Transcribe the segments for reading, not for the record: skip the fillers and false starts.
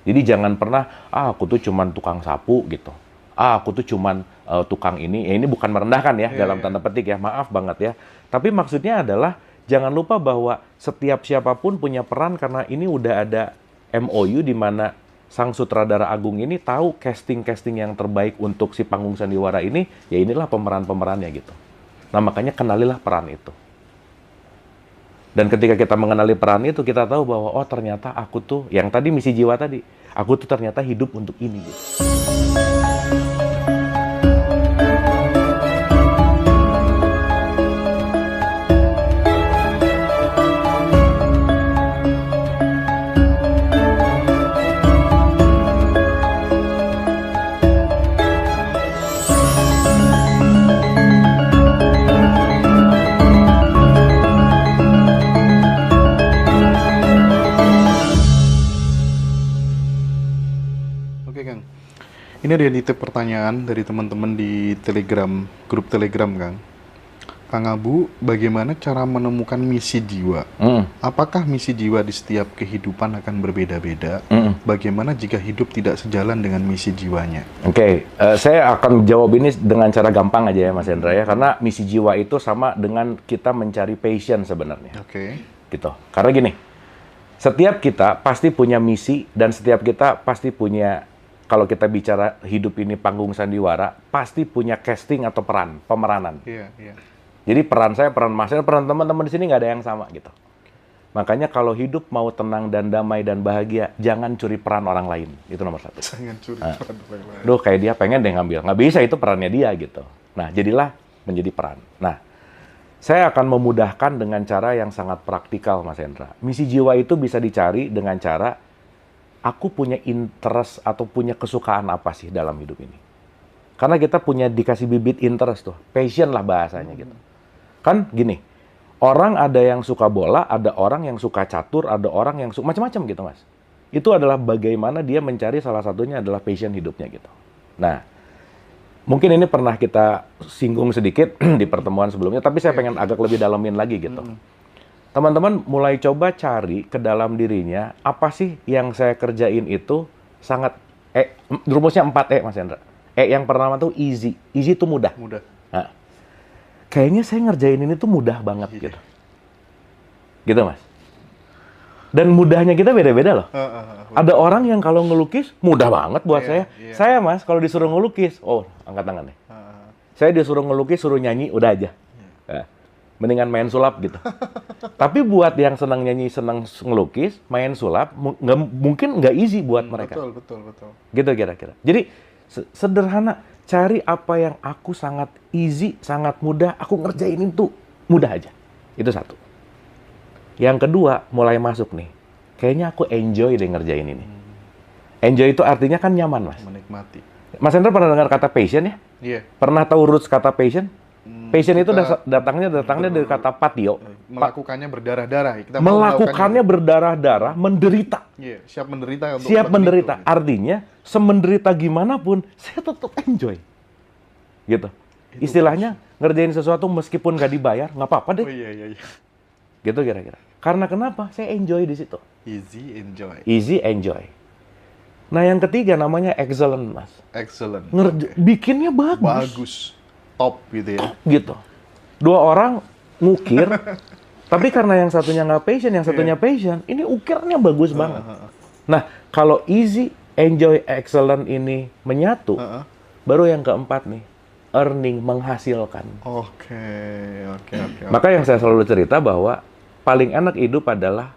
Jadi jangan pernah, aku tuh cuman tukang sapu gitu. Aku tuh cuman tukang ini. Ya, ini bukan merendahkan ya, dalam tanda petik ya, maaf banget ya. Tapi maksudnya adalah, jangan lupa bahwa setiap siapapun punya peran karena ini udah ada MOU di mana sang sutradara agung ini tahu casting-casting yang terbaik untuk si panggung sandiwara ini, ya inilah pemeran-pemerannya gitu. Nah makanya kenalilah peran itu. Dan ketika kita mengenali peran itu, kita tahu bahwa oh ternyata aku tuh, yang tadi misi jiwa tadi, aku tuh ternyata hidup untuk ini gitu. Oke Kang, ini ada nitip pertanyaan dari teman-teman di Telegram, grup Telegram Kang. Kang Abu, bagaimana cara menemukan misi jiwa? Apakah misi jiwa di setiap kehidupan akan berbeda-beda? Bagaimana jika hidup tidak sejalan dengan misi jiwanya? Oke, saya akan jawab ini dengan cara gampang aja ya Mas Hendra ya, karena misi jiwa itu sama dengan kita mencari passion sebenarnya. Oke. Gitu. Karena gini, setiap kita pasti punya misi dan setiap kita pasti punya, kalau kita bicara hidup ini panggung sandiwara, pasti punya casting atau pemeranan. Iya, iya. Jadi peran saya, peran Mas, peran teman-teman di sini nggak ada yang sama gitu. Makanya kalau hidup mau tenang dan damai dan bahagia, jangan curi peran orang lain. Itu nomor satu. Jangan curi peran orang lain. Duh, kayak dia pengen deh ngambil. Nggak bisa, itu perannya dia gitu. Nah, jadilah menjadi peran. Nah, saya akan memudahkan dengan cara yang sangat praktikal, Mas Hendra. Misi jiwa itu bisa dicari dengan cara, aku punya interest atau punya kesukaan apa sih dalam hidup ini. Karena kita punya dikasih bibit interest tuh. Passion lah bahasanya gitu. Kan gini, orang ada yang suka bola, ada orang yang suka catur, ada orang yang suka macam-macam gitu Mas. Itu adalah bagaimana dia mencari, salah satunya adalah passion hidupnya gitu. Nah, mungkin ini pernah kita singgung sedikit di pertemuan sebelumnya, tapi saya pengen agak lebih dalamin lagi gitu. Teman-teman mulai coba cari ke dalam dirinya, apa sih yang saya kerjain itu sangat, rumusnya 4E Mas Hendra. Yang pertama tuh easy. Easy itu mudah. Mudah. Nah, kayaknya saya ngerjain ini tuh mudah banget gitu. Gitu Mas. Dan mudahnya kita beda-beda loh. Ada orang yang kalau ngelukis mudah banget buat saya. Saya Mas, kalau disuruh ngelukis, oh angkat tangan deh. Saya disuruh ngelukis, suruh nyanyi, udah aja. Mendingan main sulap gitu. Tapi buat yang senang nyanyi, senang ngelukis, main sulap, mungkin nggak easy buat mereka. Betul. Gitu kira-kira. Jadi sederhana, cari apa yang aku sangat easy, sangat mudah, aku ngerjain itu mudah aja. Itu satu. Yang kedua, mulai masuk nih. Kayaknya aku enjoy deh ngerjain ini. Enjoy itu artinya kan nyaman, Mas. Menikmati. Mas Hendra pernah dengar kata passion ya? Iya. Pernah tahu roots kata passion? Passion itu datangnya dari kata patio. Melakukannya berdarah-darah. Kita Melakukannya berdarah-darah, menderita. Iya, siap menderita. Siap menderita. Artinya, semenderita gimana pun, saya tetap enjoy. Gitu. Istilahnya, ngerjain sesuatu meskipun nggak dibayar, nggak apa-apa deh. Oh iya. Gitu kira-kira. Karena kenapa? Saya enjoy di situ. Easy, enjoy. Easy, enjoy. Nah, yang ketiga namanya excellent, Mas. Excellent. Bikinnya bagus. Bagus. Top gitu ya. Gitu. Dua orang ngukir, tapi karena yang satunya nggak passion, yang satunya passion, ini ukirnya bagus banget. Nah, kalau easy, enjoy, excellent ini menyatu, baru yang keempat nih, earning, menghasilkan. Oke. Maka yang saya selalu cerita bahwa paling enak hidup adalah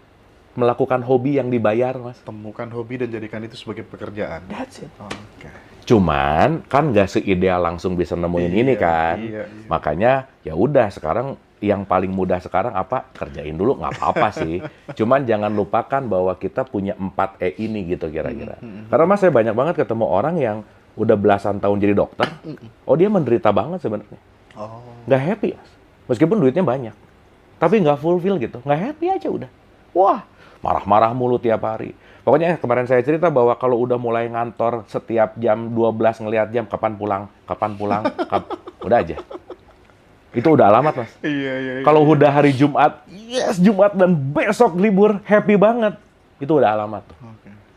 melakukan hobi yang dibayar, Mas. Temukan hobi dan jadikan itu sebagai pekerjaan. That's it. Oke. Cuman kan nggak seideal langsung bisa nemuin ini kan. Iya. Makanya ya udah sekarang yang paling mudah sekarang apa? Kerjain dulu, nggak apa-apa sih. Cuman jangan lupakan bahwa kita punya 4E ini gitu kira-kira. Karena Mas, saya banyak banget ketemu orang yang udah belasan tahun jadi dokter. Oh, dia menderita banget sebenarnya. Nggak happy, Mas. Meskipun duitnya banyak. Tapi nggak fulfill gitu. Nggak happy aja udah. Wah, marah-marah mulu tiap hari. Pokoknya kemarin saya cerita bahwa kalau udah mulai ngantor setiap jam 12 ngelihat jam, kapan pulang, udah aja. Itu udah alamat, Mas. Iya. Kalau udah hari Jumat, yes Jumat dan besok libur, happy banget. Itu udah alamat tuh.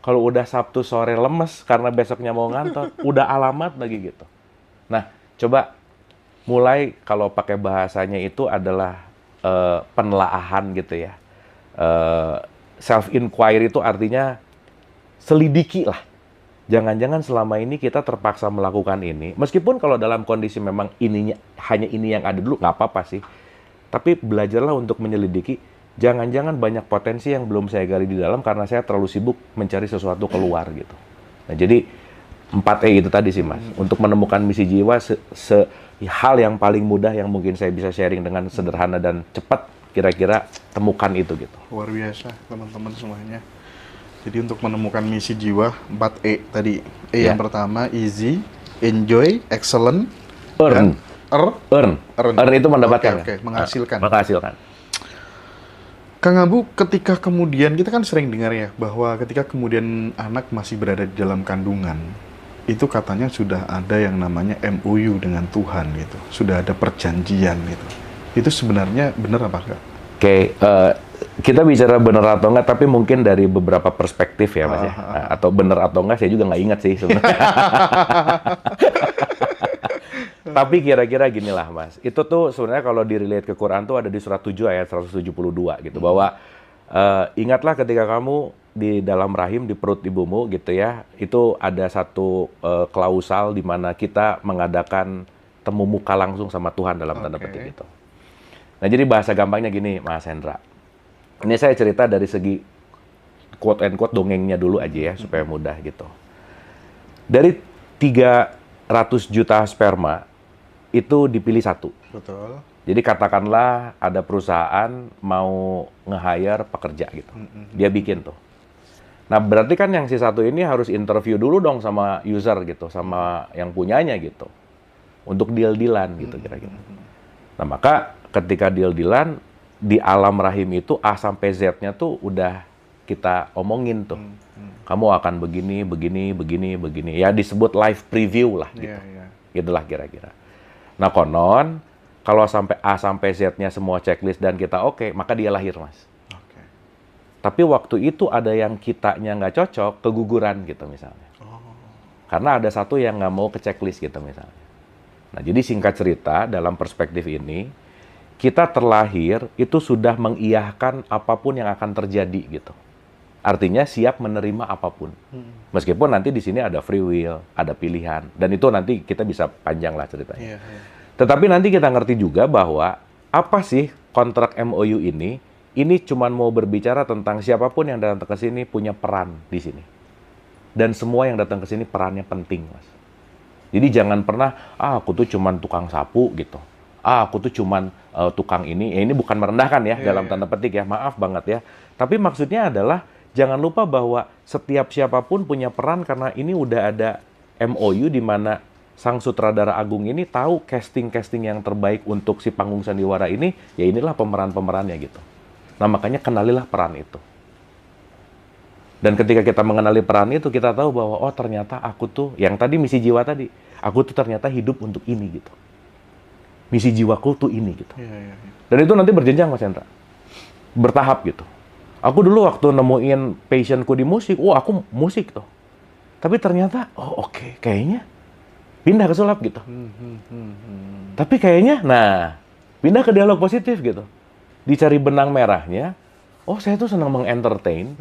Kalau udah Sabtu sore lemes karena besoknya mau ngantor, udah alamat lagi gitu. Nah, coba mulai kalau pakai bahasanya itu adalah penelaahan gitu ya. Self inquiry itu artinya selidiki lah. Jangan-jangan selama ini kita terpaksa melakukan ini, meskipun kalau dalam kondisi memang hanya ini yang ada dulu, nggak apa-apa sih. Tapi belajarlah untuk menyelidiki, jangan-jangan banyak potensi yang belum saya gali di dalam karena saya terlalu sibuk mencari sesuatu keluar gitu. Nah, jadi 4E itu tadi sih Mas, untuk menemukan misi jiwa hal yang paling mudah yang mungkin saya bisa sharing dengan sederhana dan cepat, kira-kira temukan itu gitu. Luar biasa teman-teman semuanya. Jadi untuk menemukan misi jiwa 4E tadi. Yang pertama easy, enjoy, excellent, earn. Earn Itu mendapatkan. Oke, menghasilkan. Menghasilkan. Kang Abu, ketika kemudian kita kan sering dengar ya bahwa ketika kemudian anak masih berada di dalam kandungan, itu katanya sudah ada yang namanya MOU dengan Tuhan gitu. Sudah ada perjanjian gitu. Itu sebenarnya benar apa enggak? Oke, kita bicara benar atau enggak, tapi mungkin dari beberapa perspektif ya Mas ya. Atau benar atau enggak, saya juga nggak ingat sih sebenarnya. Tapi kira-kira ginilah Mas, itu tuh sebenarnya kalau di-relate ke Quran tuh ada di surat 7 ayat 172 gitu, bahwa ingatlah ketika kamu di dalam rahim, di perut ibumu gitu ya, itu ada satu klausal di mana kita mengadakan temu muka langsung sama Tuhan dalam tanda petik gitu. Nah, jadi bahasa gampangnya gini, Mas Hendra. Ini saya cerita dari segi quote-and-quote dongengnya dulu aja ya, supaya mudah gitu. Dari 300 juta sperma, itu dipilih satu. Betul. Jadi katakanlah ada perusahaan mau nge-hire pekerja gitu. Dia bikin tuh. Nah, berarti kan yang si satu ini harus interview dulu dong sama user gitu, sama yang punyanya gitu. Untuk deal-dealan gitu kira-kira. Nah, maka ketika deal-dealan, di alam rahim itu A sampai Z-nya tuh udah kita omongin tuh. Kamu akan begini, begini, begini, begini. Ya disebut live preview lah gitu. Gitulah kira-kira. Nah, konon kalau sampai A sampai Z-nya semua checklist dan kita oke, maka dia lahir, Mas. Tapi waktu itu ada yang kitanya nggak cocok, keguguran gitu misalnya. Karena ada satu yang nggak mau ke checklist gitu misalnya. Nah, jadi singkat cerita, dalam perspektif ini, kita terlahir itu sudah mengiyahkan apapun yang akan terjadi gitu. Artinya siap menerima apapun. Meskipun nanti di sini ada free will, ada pilihan. Dan itu nanti kita bisa panjang lah ceritanya. Tetapi nanti kita ngerti juga bahwa apa sih kontrak MOU ini cuma mau berbicara tentang siapapun yang datang ke sini punya peran di sini. Dan semua yang datang ke sini perannya penting, Mas. Jadi jangan pernah, aku tuh cuman tukang sapu gitu. Aku tuh cuman tukang ini. Ya, ini bukan merendahkan ya, dalam tanda petik ya, maaf banget ya. Tapi maksudnya adalah jangan lupa bahwa setiap siapapun punya peran karena ini udah ada MOU di mana sang sutradara agung ini tahu casting-casting yang terbaik untuk si panggung sandiwara ini, ya inilah pemeran-pemerannya gitu. Nah, makanya kenalilah peran itu. Dan ketika kita mengenali peran itu, kita tahu bahwa oh ternyata aku tuh, yang tadi misi jiwa tadi, aku tuh ternyata hidup untuk ini gitu. Misi jiwaku tuh ini gitu. Dan itu nanti berjenjang, Mas Hendra. Bertahap gitu. Aku dulu waktu nemuin passionku di musik, aku musik tuh. Tapi ternyata, oke, kayaknya pindah ke sulap gitu. Tapi kayaknya, pindah ke dialog positif gitu. Dicari benang merahnya, saya tuh senang mengentertain,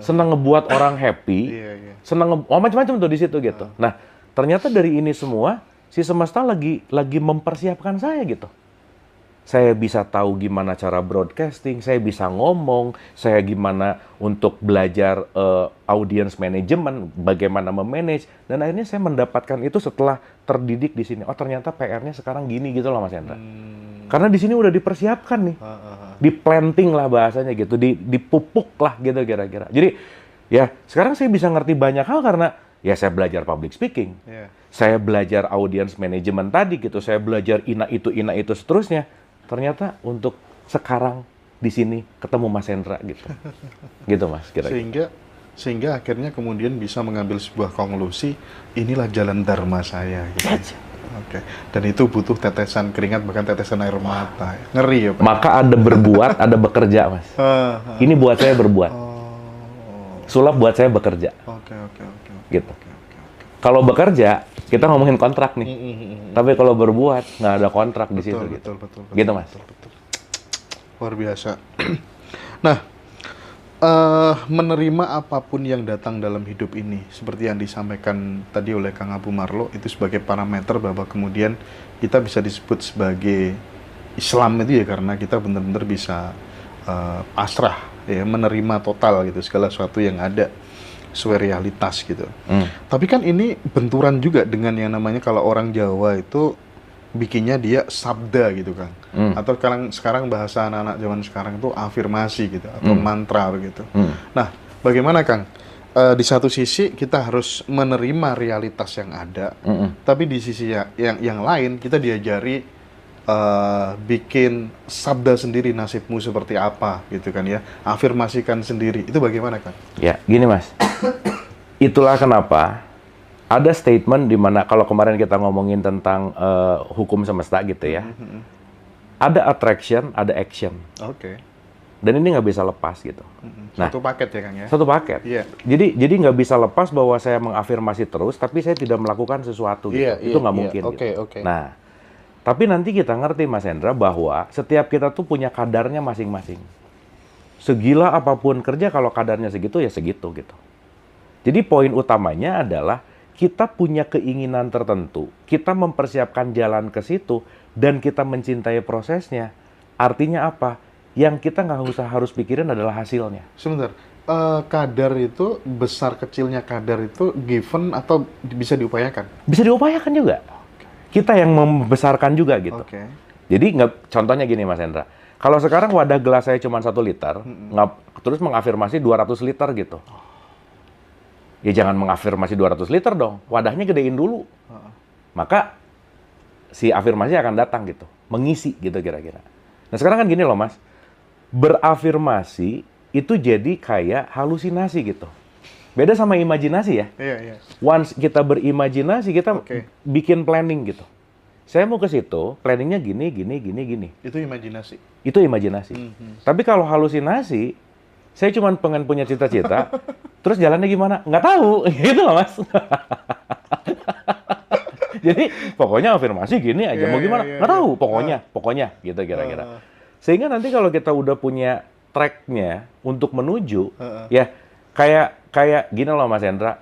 senang ngebuat orang happy, senang macam-macam tuh di situ gitu. Nah, ternyata dari ini semua, si semesta lagi mempersiapkan saya gitu. Saya bisa tahu gimana cara broadcasting, saya bisa ngomong, saya gimana untuk belajar audience management, bagaimana memanage, dan akhirnya saya mendapatkan itu setelah terdidik di sini. Oh, ternyata PR-nya sekarang gini gitu loh, Mas Hendra. Karena di sini udah dipersiapkan nih, di-planting lah bahasanya gitu, dipupuk lah gitu kira-kira. Jadi ya sekarang saya bisa ngerti banyak hal karena ya saya belajar public speaking, saya belajar audience management tadi gitu, saya belajar ina itu seterusnya. Ternyata untuk sekarang di sini ketemu Mas Hendra gitu. Gitu Mas kira-kira. Sehingga akhirnya kemudian bisa mengambil sebuah konklusi, inilah jalan dharma saya gitu. Oke. Dan itu butuh tetesan keringat, bahkan tetesan air mata. Ngeri ya Pak? Maka ada berbuat, ada bekerja Mas. Ini buat saya berbuat. Sulap buat saya bekerja. Oke, oke, oke. Gitu. Oke, oke, oke. Kalau bekerja, kita ngomongin kontrak nih. Tapi kalau berbuat, nggak ada kontrak di situ. Betul, Gitu. betul, Gitu, Mas. betul. Luar biasa. Nah, menerima apapun yang datang dalam hidup ini, seperti yang disampaikan tadi oleh Kang Abu Marlo, itu sebagai parameter bahwa kemudian kita bisa disebut sebagai Islam itu ya karena kita benar-benar bisa pasrah, ya, menerima total gitu segala sesuatu yang ada sesuai realitas gitu. Tapi kan ini benturan juga dengan yang namanya kalau orang Jawa itu bikinnya dia sabda gitu kan, atau sekarang bahasa anak-anak zaman sekarang itu afirmasi gitu atau mantra begitu. Nah, bagaimana Kang? Di satu sisi kita harus menerima realitas yang ada, tapi di sisi yang lain kita diajari bikin sabda sendiri, nasibmu seperti apa gitu kan ya, afirmasikan sendiri. Itu bagaimana Kang? Ya, gini Mas. Itulah kenapa ada statement di mana kalau kemarin kita ngomongin tentang hukum semesta gitu ya, ada attraction, ada action. Oke. Dan ini nggak bisa lepas gitu. Nah, Satu paket ya Kang ya? satu paket. Iya. Jadi nggak bisa lepas bahwa saya mengafirmasi terus, tapi saya tidak melakukan sesuatu gitu. Itu nggak mungkin. Oke, Gitu. oke. Nah, tapi nanti kita ngerti Mas Hendra bahwa setiap kita tuh punya kadarnya masing-masing. Segila apapun kerja, kalau kadarnya segitu ya segitu gitu. Jadi poin utamanya adalah kita punya keinginan tertentu, kita mempersiapkan jalan ke situ, dan kita mencintai prosesnya. Artinya apa? Yang kita nggak usah harus pikirin adalah hasilnya. Sebentar, kadar itu, besar kecilnya kadar itu given atau bisa diupayakan? Bisa diupayakan juga. Kita yang membesarkan juga gitu. Oke. Jadi contohnya gini Mas Hendra, kalau sekarang wadah gelas saya cuma 1 liter, terus mengafirmasi 200 liter gitu. Ya jangan mengafirmasi 200 liter dong, wadahnya gedein dulu. Maka si afirmasi akan datang gitu, mengisi gitu kira-kira. Nah sekarang kan gini loh Mas, berafirmasi itu jadi kayak halusinasi gitu. Beda sama imajinasi ya. Iya, iya. Once kita berimajinasi, kita bikin planning gitu. Saya mau ke situ, planningnya gini, gini, gini, gini. Itu imajinasi. Itu imajinasi. Tapi kalau halusinasi, saya cuma pengen punya cita-cita, terus jalannya gimana? Nggak tahu, gitu loh Mas. Jadi pokoknya afirmasi gini aja, mau gimana? Nggak tahu, pokoknya gitu kira-kira. Sehingga nanti kalau kita udah punya track-nya untuk menuju, ya kayak gini loh Mas Hendra,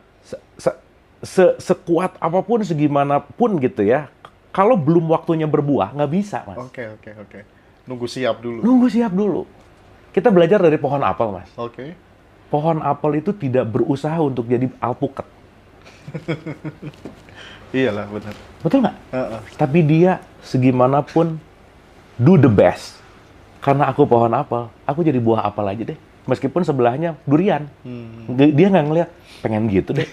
sekuat apapun, segimanapun gitu ya, kalau belum waktunya berbuah, nggak bisa Mas. Oke. Nunggu siap dulu. Nunggu siap dulu. Kita belajar dari pohon apel, Mas. Oke. Pohon apel itu tidak berusaha untuk jadi alpukat. Iyalah, benar. Betul nggak? Tapi dia segimanapun do the best. Karena aku pohon apel, aku jadi buah apel aja deh. Meskipun sebelahnya durian. Dia nggak ngeliat, pengen gitu deh.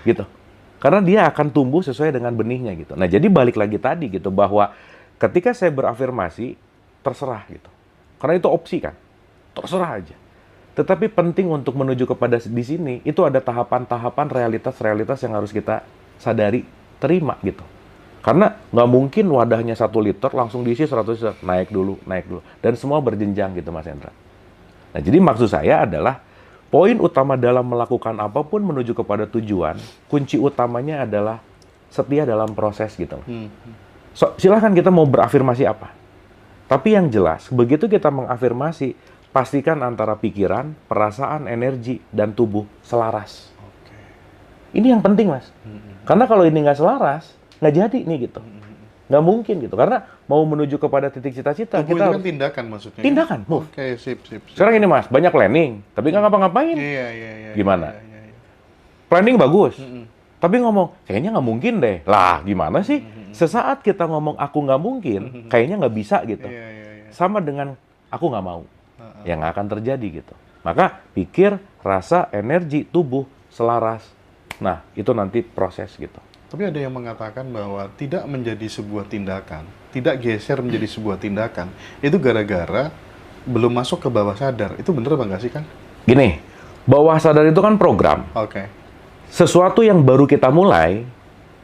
Gitu. Karena dia akan tumbuh sesuai dengan benihnya gitu. Nah, jadi balik lagi tadi gitu, bahwa ketika saya berafirmasi, terserah gitu. Karena itu opsi kan, terserah aja. Tetapi penting untuk menuju kepada di sini, itu ada tahapan-tahapan realitas-realitas yang harus kita sadari, terima gitu. Karena nggak mungkin wadahnya 1 liter langsung diisi 100 liter, naik dulu. Dan semua berjenjang gitu Mas Hendra. Nah jadi maksud saya adalah, poin utama dalam melakukan apapun menuju kepada tujuan, kunci utamanya adalah setia dalam proses gitu. Silahkan kita mau berafirmasi apa. Tapi yang jelas, begitu kita mengafirmasi, pastikan antara pikiran, perasaan, energi, dan tubuh selaras. Ini yang penting, Mas. Karena kalau ini nggak selaras, nggak jadi nih gitu. Nggak mungkin gitu. Karena mau menuju kepada titik cita-cita, Tubuh kita itu kan tindakan maksudnya. tindakan, move. Oke, sip. Sekarang ini Mas, banyak planning, tapi nggak ngapa-ngapain. Iya. Gimana? Iya. Planning bagus, tapi ngomong, kayaknya nggak mungkin deh. Lah, gimana sih? Sesaat kita ngomong aku nggak mungkin, kayaknya nggak bisa gitu. Iya. Sama dengan aku nggak mau. Yang nggak akan terjadi gitu. Maka pikir, rasa, energi, tubuh, selaras. Nah, itu nanti proses gitu. Tapi ada yang mengatakan bahwa tidak menjadi sebuah tindakan, tidak geser menjadi sebuah tindakan, itu gara-gara belum masuk ke bawah sadar. Itu bener apa nggak sih, Kang? Gini, bawah sadar itu kan program. Oke. Sesuatu yang baru kita mulai,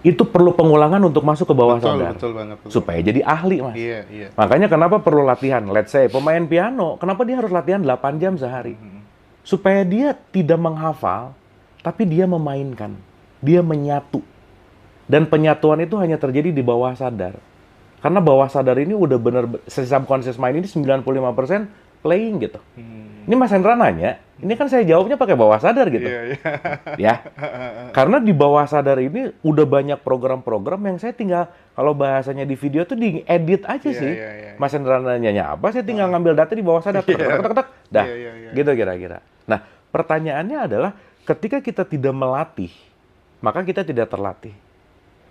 itu perlu pengulangan untuk masuk ke bawah sadar. Betul banget. Supaya jadi ahli, Mas. Iya. Makanya kenapa perlu latihan? Let's say, pemain piano, kenapa dia harus latihan 8 jam sehari? supaya dia tidak menghafal, tapi dia memainkan, dia menyatu. Dan penyatuan itu hanya terjadi di bawah sadar. Karena bawah sadar ini udah bener, subconscious mind ini 95% playing gitu. Ini Mas Hendra nanya, ini kan saya jawabnya pakai bawah sadar gitu. Ya. Karena di bawah sadar ini udah banyak program-program yang saya tinggal, kalau bahasanya di video tuh diedit aja sih. Mas Hendra nanyanya apa, saya tinggal ngambil data di bawah sadar. Dah, gitu kira-kira. Nah, pertanyaannya adalah, ketika kita tidak melatih, maka kita tidak terlatih.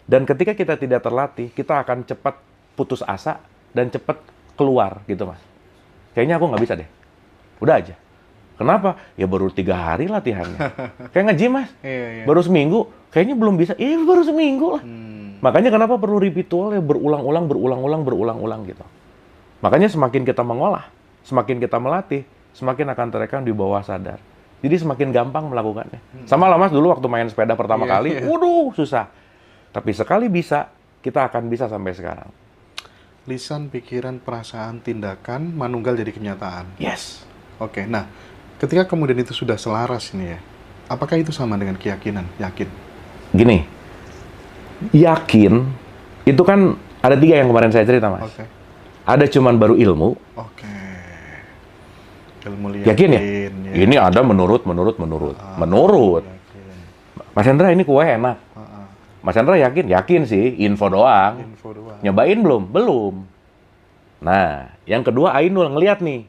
Dan ketika kita tidak terlatih, kita akan cepat putus asa dan cepat keluar gitu, Mas. Kayaknya aku nggak bisa deh. Udah aja. Kenapa? Ya baru 3 hari latihannya. Kayak nge-gym, Mas. Baru seminggu. Kayaknya belum bisa. Baru seminggu lah. Makanya kenapa perlu ritual ya, berulang-ulang gitu. Makanya semakin kita mengolah, semakin kita melatih, semakin akan terekam di bawah sadar. Jadi semakin gampang melakukannya. Sama lah, Mas, dulu waktu main sepeda pertama kali, waduh, susah. Tapi sekali bisa, kita akan bisa sampai sekarang. Lisan, pikiran, perasaan, tindakan, manunggal jadi kenyataan. Yes. Oke, nah, ketika kemudian itu sudah selaras ini ya, apakah itu sama dengan keyakinan? Yakin? Gini, yakin, itu kan ada 3 yang kemarin saya cerita, Mas. Oke. Ada cuman baru ilmu. Oke. Ilmu Yakin ya? Ini ada menurut. Menurut. Yakin. Mas Hendra, ini kue enak. Mas Hendra yakin? Yakin sih, info doang. Nyobain belum? Belum. Nah, yang kedua Ainul, ngeliat nih.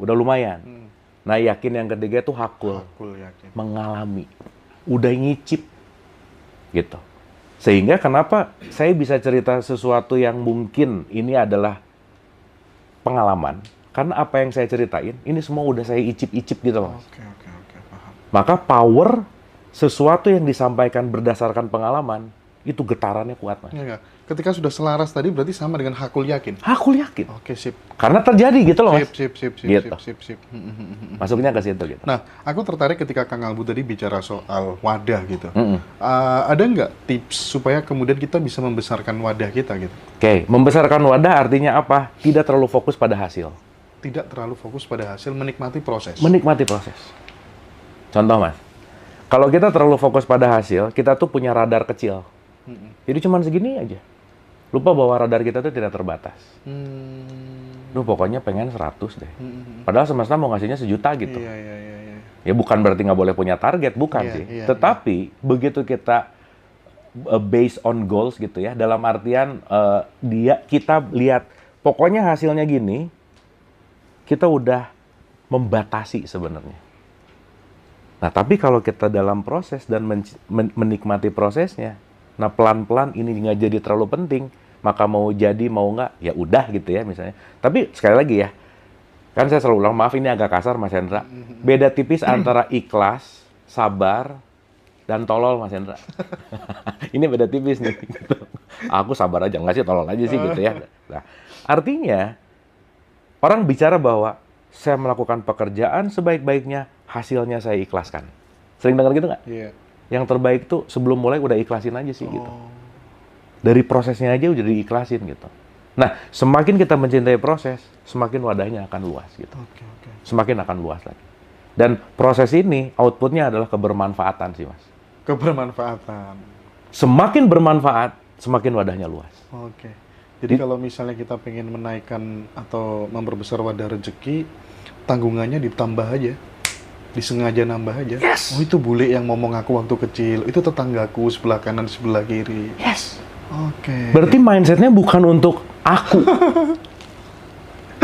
Udah lumayan. Nah, yakin yang ketiga itu hakul. Yakin. Mengalami. Udah ngicip. Gitu. Sehingga kenapa saya bisa cerita sesuatu yang mungkin ini adalah pengalaman. Karena apa yang saya ceritain, ini semua udah saya icip-icip gitu, Mas. Oke, paham. Maka power sesuatu yang disampaikan berdasarkan pengalaman, itu getarannya kuat, Mas. Ya. Ketika sudah selaras tadi berarti sama dengan hakul yakin? Hakul yakin. Oke, sip. Karena terjadi gitu loh, Mas. Sip. Gitu. Sip. Masuknya ke situ gitu. Nah, aku tertarik ketika Kang Albu tadi bicara soal wadah gitu. Ada nggak tips supaya kemudian kita bisa membesarkan wadah kita gitu? Oke, membesarkan wadah artinya apa? Tidak terlalu fokus pada hasil. Tidak terlalu fokus pada hasil, menikmati proses. Menikmati proses. Contoh, Mas. Kalau kita terlalu fokus pada hasil, kita tuh punya radar kecil. Jadi cuman segini aja. Lupa bahwa radar kita tuh tidak terbatas. Duh, pokoknya pengen 100 deh. Padahal semesta mau ngasihnya 1 juta gitu. Iya. Ya bukan berarti nggak boleh punya target, bukan sih. Tetapi begitu kita based on goals gitu ya, dalam artian kita lihat pokoknya hasilnya gini, kita udah membatasi sebenarnya. Nah, tapi kalau kita dalam proses dan menikmati prosesnya, nah pelan-pelan ini nggak jadi terlalu penting, maka mau jadi mau nggak, ya udah gitu ya misalnya. Tapi sekali lagi ya, kan saya selalu ulang, maaf ini agak kasar Mas Hendra, beda tipis antara ikhlas, sabar, dan tolol Mas Hendra. Ini beda tipis nih. Gitu. Aku sabar aja, nggak sih tolol aja sih gitu ya. Nah, artinya orang bicara bahwa saya melakukan pekerjaan sebaik-baiknya, hasilnya saya ikhlaskan. Sering dengar gitu nggak? Iya. Yang terbaik tuh sebelum mulai udah ikhlasin aja sih gitu. Dari prosesnya aja udah diikhlasin gitu. Nah, semakin kita mencintai proses, semakin wadahnya akan luas gitu. Semakin akan luas lagi. Dan proses ini outputnya adalah kebermanfaatan sih, Mas. Kebermanfaatan. Semakin bermanfaat, semakin wadahnya luas. Oke. Jadi kalau misalnya kita pengen menaikkan atau memperbesar wadah rezeki, tanggungannya ditambah aja. Disengaja nambah aja. Yes. Oh, itu bule yang ngomong aku waktu kecil. Itu tetanggaku sebelah kanan, sebelah kiri. Yes. Oke. Berarti mindsetnya bukan untuk aku.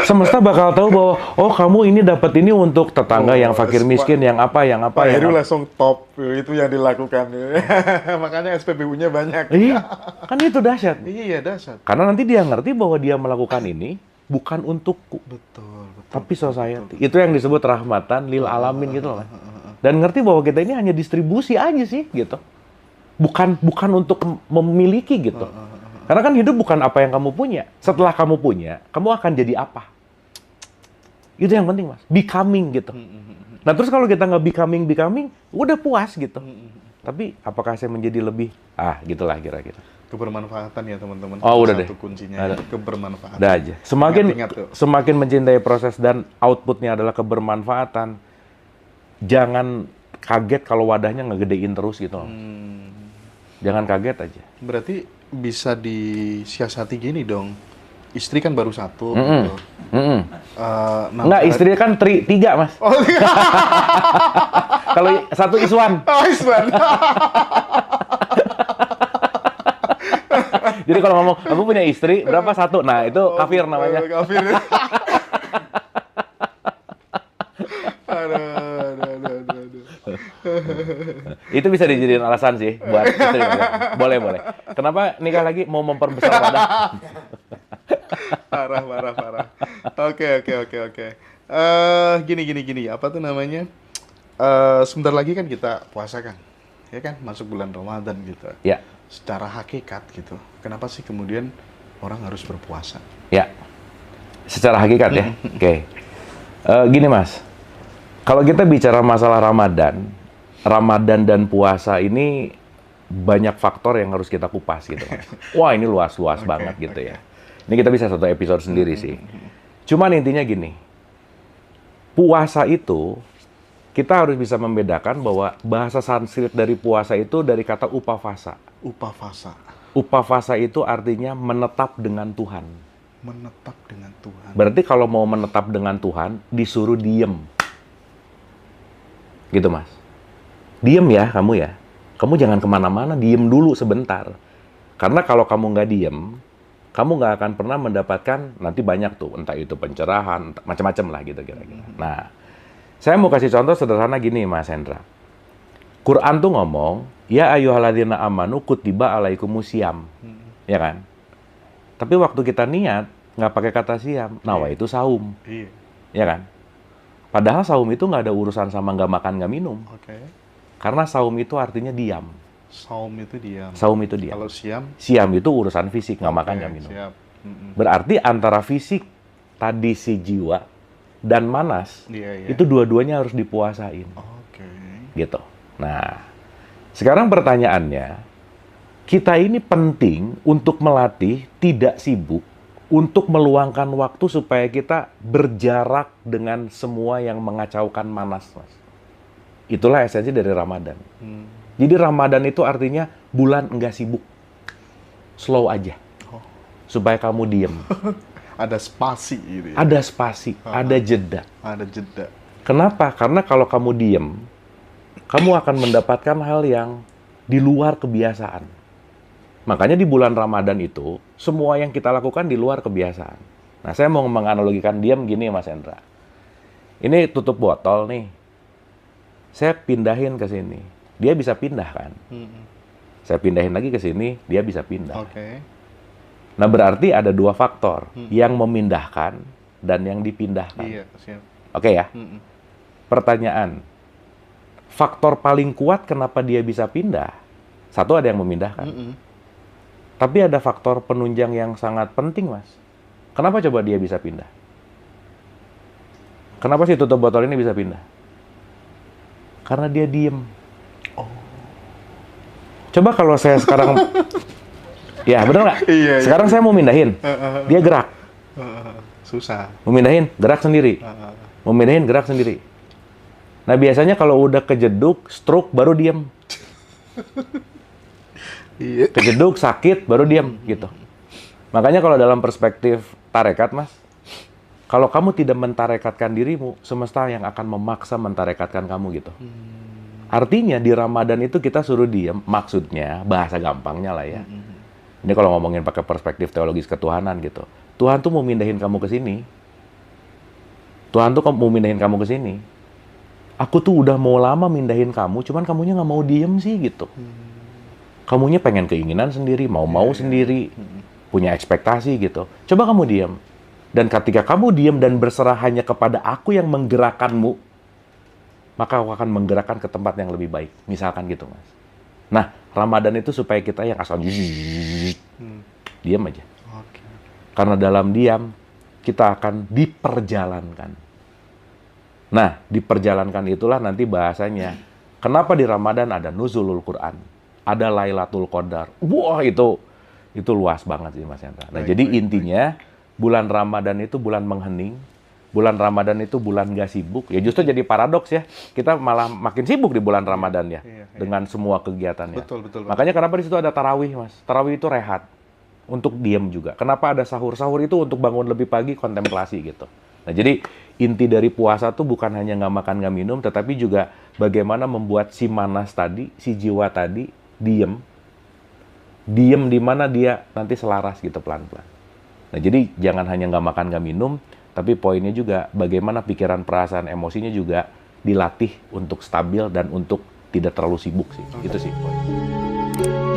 Semesta bakal tahu bahwa, oh kamu ini dapat ini untuk tetangga yang fakir miskin, yang apa. Pak Heru langsung top. Itu yang dilakukan. Makanya SPBU-nya banyak. Iya, kan itu dahsyat. Iya, dahsyat. Karena nanti dia ngerti bahwa dia melakukan ini bukan untukku. Betul. Tapi society. Itu yang disebut rahmatan lil alamin gitu loh. Dan ngerti bahwa kita ini hanya distribusi aja sih gitu. Bukan untuk memiliki gitu. Karena kan hidup bukan apa yang kamu punya. Setelah kamu punya, kamu akan jadi apa? Itu yang penting, Mas. Becoming gitu. Nah, terus kalau kita nggak becoming, udah puas gitu. Tapi apakah saya menjadi lebih? Gitulah kira-kira. Kebermanfaatan ya, teman-teman. Oh, udah deh. Satu kuncinya kebermanfaatan. Udah aja. Semakin mencintai proses dan outputnya adalah kebermanfaatan, jangan kaget kalau wadahnya ngegedein terus gitu loh. Jangan kaget aja. Berarti bisa disiasati gini dong. Istri kan baru satu. Gitu. Enggak, istri kan tiga, Mas. Oh, tiga. Kalau satu Iswan. Oh, Iswan. Jadi kalau ngomong, aku punya istri, berapa? Satu. Nah, itu kafir namanya. Kafir. Aduh. Itu bisa dijadiin alasan sih buat istri. Boleh. Kenapa nikah lagi mau memperbesar wadah? Parah. Oke. Gini. Apa tuh namanya? Sebentar lagi kan kita puasa kan, ya kan, masuk bulan Ramadan gitu. Ya. Secara hakikat gitu, kenapa sih kemudian orang harus berpuasa? Ya. Secara hakikat ya. Oke. Gini Mas, kalau kita bicara masalah Ramadan dan puasa ini banyak faktor yang harus kita kupas gitu Mas. Wah ini luas banget gitu ya. Ini kita bisa satu episode sendiri sih. Cuman intinya gini, puasa itu kita harus bisa membedakan bahwa bahasa Sanskrit dari puasa itu dari kata upavasa. Upavasa itu artinya menetap dengan Tuhan. Menetap dengan Tuhan. Berarti kalau mau menetap dengan Tuhan, disuruh diem. Gitu Mas. Diem ya kamu ya. Kamu jangan kemana-mana, diem dulu sebentar. Karena kalau kamu nggak diem, kamu nggak akan pernah mendapatkan, nanti banyak tuh, entah itu pencerahan, macam-macam lah gitu kira-kira. Nah, saya mau kasih contoh sederhana gini Mas Hendra. Quran tuh ngomong, ya ayyuhalladzina amanu kutiba alaikumusiyam. Ya kan? Tapi waktu kita niat, nggak pakai kata siam. Nah, itu saum. Iya. Ya kan? Padahal saum itu nggak ada urusan sama nggak makan, nggak minum. Oke. Karena saum itu artinya diam. Saum itu diam. Saum itu diam. Kalau siam? Siam itu urusan fisik, nggak makan, nggak minum. Siap. Berarti antara fisik, tadi si jiwa, dan manas, Iya. itu dua-duanya harus dipuasain. Oke. Gitu. Nah, sekarang pertanyaannya, kita ini penting untuk melatih tidak sibuk, untuk meluangkan waktu supaya kita berjarak dengan semua yang mengacaukan manas, Mas. Itulah esensi dari Ramadan. Jadi Ramadan itu artinya bulan enggak sibuk. Slow aja. Supaya kamu diem. Ada spasi gitu ya? Ada spasi, ada jeda. Ada jeda. Kenapa? Karena kalau kamu diem, kamu akan mendapatkan hal yang di luar kebiasaan. Makanya di bulan Ramadan itu, semua yang kita lakukan di luar kebiasaan. Nah, saya mau menganalogikan diam gini, Mas Hendra. Ini tutup botol nih. Saya pindahin ke sini. Dia bisa pindah kan? Saya pindahin lagi ke sini, dia bisa pindah. Oke. Nah, berarti ada dua faktor. Yang memindahkan dan yang dipindahkan. Iya, siap. Oke ya? Pertanyaan. Faktor paling kuat kenapa dia bisa pindah? Satu, ada yang memindahkan. Tapi ada faktor penunjang yang sangat penting, Mas. Kenapa coba dia bisa pindah? Kenapa sih tutup botol ini bisa pindah? Karena dia diem. Coba kalau saya sekarang... Ya, benar nggak? Iya, sekarang saya mau mindahin. Dia gerak. Susah. Mau mindahin, gerak sendiri. Mau mindahin, gerak sendiri. Nah, biasanya kalau udah kejeduk, stroke, baru diem. Iya. Kejeduk, sakit, baru diam gitu. Makanya kalau dalam perspektif tarekat, Mas, kalau kamu tidak mentarekatkan dirimu, semesta yang akan memaksa mentarekatkan kamu gitu. Artinya di Ramadan itu kita suruh diam, maksudnya bahasa gampangnya lah ya. Ini kalau ngomongin pakai perspektif teologis ketuhanan gitu. Tuhan tuh mau mindahin kamu ke sini. Tuhan tuh mau mindahin kamu ke sini. Aku tuh udah mau lama mindahin kamu, cuman kamunya nggak mau diem sih gitu. Kamunya pengen keinginan sendiri, mau-mau sendiri, punya ekspektasi gitu. Coba kamu diam. Dan ketika kamu diam dan berserah hanya kepada aku yang menggerakkanmu, maka aku akan menggerakkan ke tempat yang lebih baik. Misalkan gitu, Mas. Nah, Ramadan itu supaya kita yang asal diam aja. Karena dalam diam, kita akan diperjalankan. Nah, diperjalankan itulah nanti bahasanya. Kenapa di Ramadan ada nuzulul Quran? Ada Lailatul Qadar. Wah, itu luas banget sih Mas Hendra. Nah, jadi intinya bulan Ramadan itu bulan menghening, bulan Ramadan itu bulan gak sibuk, ya justru jadi paradoks ya. Kita malah makin sibuk di bulan Ramadan ya, dengan semua kegiatannya. Betul. Makanya kenapa di situ ada tarawih, Mas? Tarawih itu rehat, untuk diam juga. Kenapa ada sahur? Sahur itu untuk bangun lebih pagi, kontemplasi gitu. Nah, jadi inti dari puasa tuh bukan hanya nggak makan, nggak minum, tetapi juga bagaimana membuat si manas tadi, si jiwa tadi, diem di mana dia nanti selaras gitu pelan-pelan. Nah, jadi jangan hanya nggak makan, nggak minum, tapi poinnya juga bagaimana pikiran, perasaan, emosinya juga dilatih untuk stabil dan untuk tidak terlalu sibuk sih. Itu sih poin.